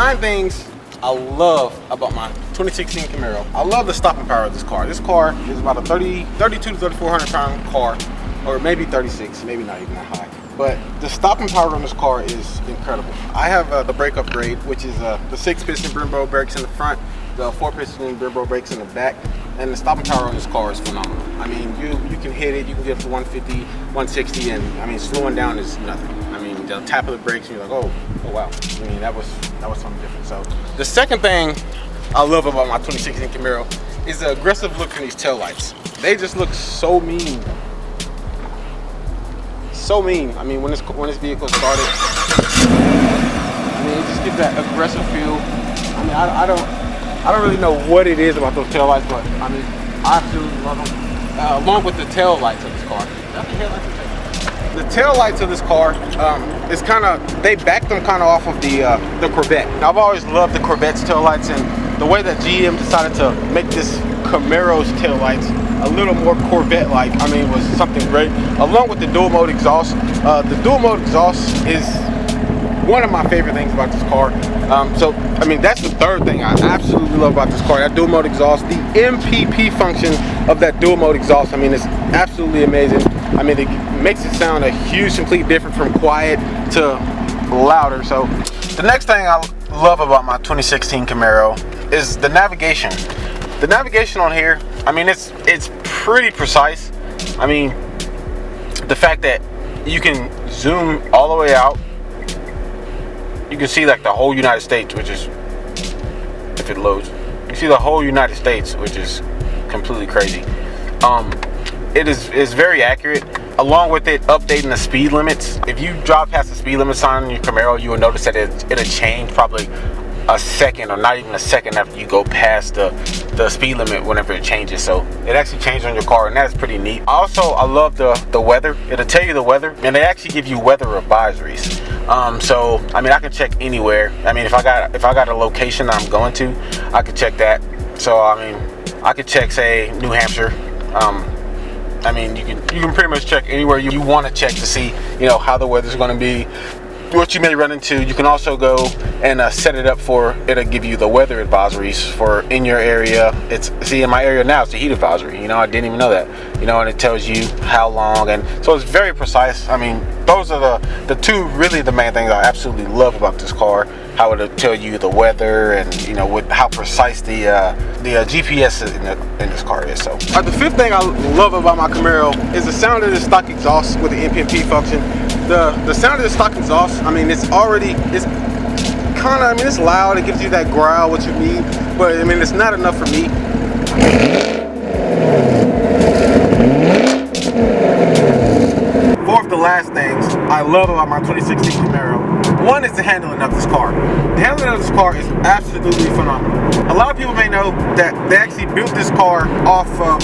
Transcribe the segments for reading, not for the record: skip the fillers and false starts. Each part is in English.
9 things I love about my 2016 Camaro. I love the stopping power of this car. This car is about a 32 to 3,400 pound car, or maybe 36, maybe not even that high. But the stopping power on this car is incredible. I have the brake upgrade, which is the 6-piston Brembo brakes in the front, the 4-piston Brembo brakes in the back, and the stopping power on this car is phenomenal. I mean, you can hit it, you can get up to 150, 160, and I mean, slowing down is nothing. I mean, the tap of the brakes, and you're like, oh wow. I mean, that was something different. So the second thing I love about my 2016 Camaro is the aggressive look in these taillights. They just look so mean. So mean. I mean, when this vehicle started, I mean, it just gives that aggressive feel. I mean, I don't really know what it is about those taillights, but I mean, I absolutely love them. Along with the taillights of this car. The taillights of this car is kind of, they back them kind of off of the Corvette. Now, I've always loved the Corvette's taillights, and the way that GM decided to make this Camaro's taillights a little more Corvette-like, I mean, was something great. Along with the dual mode exhaust. The dual mode exhaust is one of my favorite things about this car. So, I mean, that's the third thing I absolutely love about this car, that dual mode exhaust. The MPP function of that dual mode exhaust, I mean, it's absolutely amazing. I mean, it makes it sound a huge, complete different from quiet to louder. So, the next thing I love about my 2016 Camaro is the navigation. The navigation on here, I mean, it's pretty precise. I mean, the fact that you can zoom all the way out. You can see like the whole United States, which is, if it loads, you see the whole United States, which is completely crazy. It is very accurate. Along with it updating the speed limits. If you drive past the speed limit sign on your Camaro, you will notice that it'll change probably a second, or not even a second, after you go past the speed limit whenever it changes. So it actually changes on your car, and that's pretty neat. Also, I love the weather. It'll tell you the weather, and they actually give you weather advisories. So I mean, I can check anywhere. I mean, if I got a location that I'm going to, I could check that. So I mean, I could check, say, New Hampshire. I mean, you can pretty much check anywhere you want to check to see, you know, how the weather's going to be, what you may run into. You can also go and set it up for, it'll give you the weather advisories for in your area. See, in my area now, it's a heat advisory. You know, I didn't even know that. You know, and it tells you how long, and so it's very precise. I mean, those are the two really the main things I absolutely love about this car. How it'll tell you the weather, and you know, with how precise the GPS in this car is. So the fifth thing I love about my Camaro is the sound of the stock exhaust with the MPP function. The sound of the stock exhaust, I mean, it's kind of, I mean, it's loud. It gives you that growl, what you need, but I mean, it's not enough for me. Fourth, the last things I love about my 2016 Camaro. One is the handling of this car. The handling of this car is absolutely phenomenal. A lot of people may know that they actually built this car off of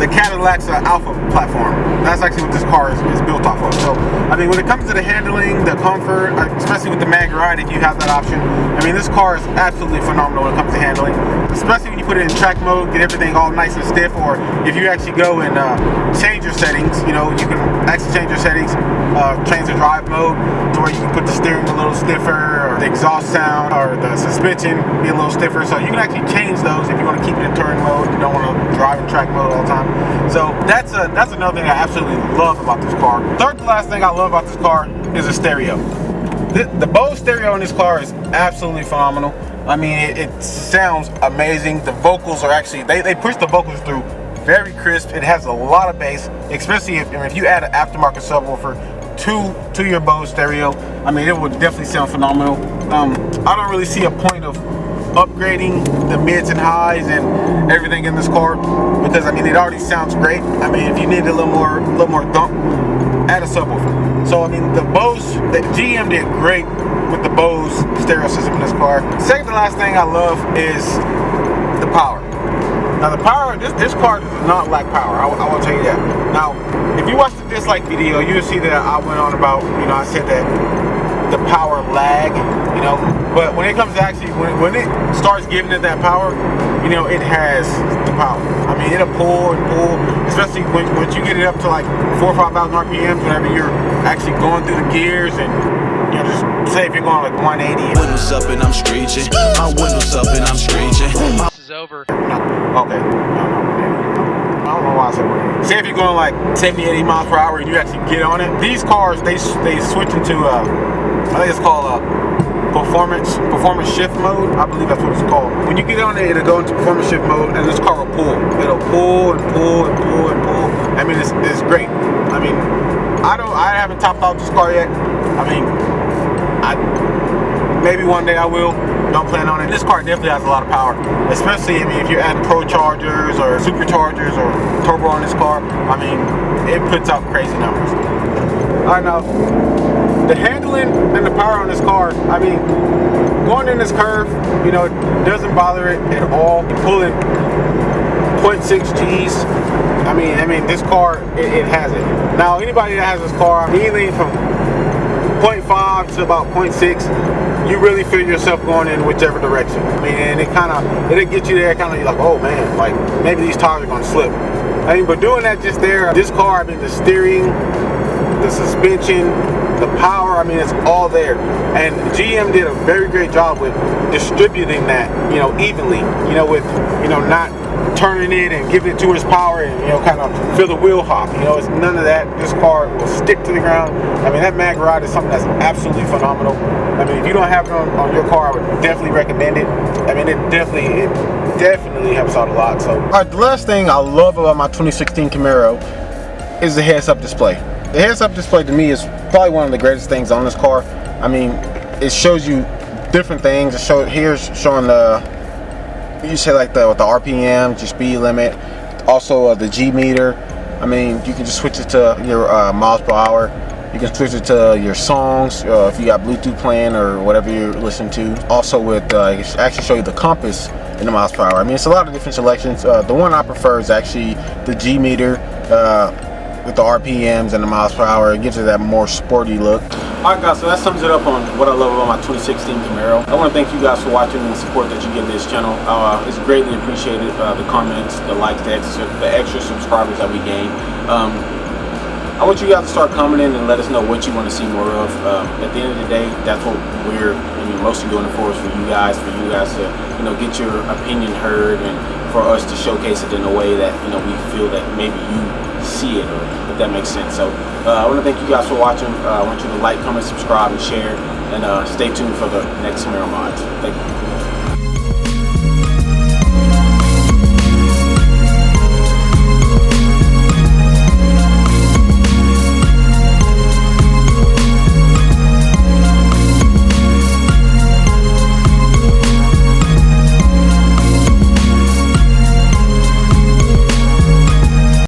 the Cadillac's Alpha platform. That's actually what this car is built off of. So, I mean, when it comes to the handling, the comfort, especially with the mag ride, if you have that option, I mean, this car is absolutely phenomenal when it comes to handling. Especially when you put it in track mode, get everything all nice and stiff, or if you actually go and change your settings, you know, you can actually change your settings, change the drive mode to where you can put the steering a little stiffer, or the exhaust sound, or the suspension be a little stiffer. So you can actually change those if you want to keep it in touring mode. You don't want to drive in track mode all the time. So that's another thing I absolutely love about this car. Third to last thing I love about this car is the stereo. The Bose stereo in this car is absolutely phenomenal. I mean, it sounds amazing. The vocals are actually, they push the vocals through very crisp. It has a lot of bass, especially if you add an aftermarket subwoofer to your Bose stereo. I mean, it would definitely sound phenomenal. I don't really see a point of upgrading the mids and highs and everything in this car, because I mean, it already sounds great. I mean, if you need a little more thump, add a subwoofer. So I mean, the GM did great with the Bose stereo system in this car. Second to last thing I love is the power. Now the power, this car does not lack power. I will tell you that. Now, if you watch the dislike video, you'll see that I went on about, you know, I said that the power lag, you know, but when it comes to actually, when it starts giving it that power, you know, it has the power. I mean, it'll pull and pull, especially once you get it up to like 4,000 or 5,000 RPMs, whenever you're actually going through the gears and, you know, just say if you're going like 180. Windows up and I'm screeching. My windows up and I'm screeching. This is over. No, okay. I don't know why I said 180. Say if you're going like 70, 80 miles per hour and you actually get on it. These cars, they switch into, I think it's called performance shift mode. I believe that's what it's called. When you get on it, it'll go into performance shift mode and this car will pull. It'll pull and pull and pull and pull. I mean, it's great. I mean, I haven't topped out this car yet. I mean, maybe one day I will. Don't plan on it. This car definitely has a lot of power, especially if you're adding pro chargers or superchargers or turbo on this car. I mean, it puts out crazy numbers. I know. The handling and the power on this car, I mean, going in this curve, you know, it doesn't bother it at all. You're pulling 0.6 G's. I mean, this car, it has it. Now, anybody that has this car, anything from 0.5 to about 0.6, you really feel yourself going in whichever direction. I mean, and it'll get you there, kind of like, oh man, like maybe these tires are gonna slip. I mean, but doing that just there, this car, I mean, the steering, the suspension, the power, I mean, it's all there. And GM did a very great job with distributing that, you know, evenly, you know, with, you know, not turning it and giving it too much power and, you know, kind of feel the wheel hop. You know, it's none of that. This car will stick to the ground. I mean, that mag ride is something that's absolutely phenomenal. I mean, if you don't have it on your car, I would definitely recommend it. I mean, it definitely helps out a lot. So, all right, the last thing I love about my 2016 Camaro is the heads-up display. The heads-up display to me is probably one of the greatest things on this car. I mean, it shows you different things. Here's showing you say like with the RPM, your speed limit, also the G meter. I mean, you can just switch it to your miles per hour. You can switch it to your songs if you got Bluetooth playing or whatever you're listening to. Also with it actually show you the compass in the miles per hour. I mean, it's a lot of different selections. The one I prefer is actually the G meter with the RPMs and the miles per hour. It gives it that more sporty look. Alright guys, so that sums it up on what I love about my 2016 Camaro. I want to thank you guys for watching and the support that you give this channel. It's greatly appreciated. The comments, the likes, the extra subscribers that we gain. I want you guys to start commenting and let us know what you want to see more of. At the end of the day, that's what we're mostly doing it for, is for you guys to, you know, get your opinion heard and for us to showcase it in a way that, you know, we feel that maybe you see it, or if that makes sense. So I want to thank you guys for watching. I want you to like, comment, subscribe, and share, and stay tuned for the next Camaro mods. Thank you.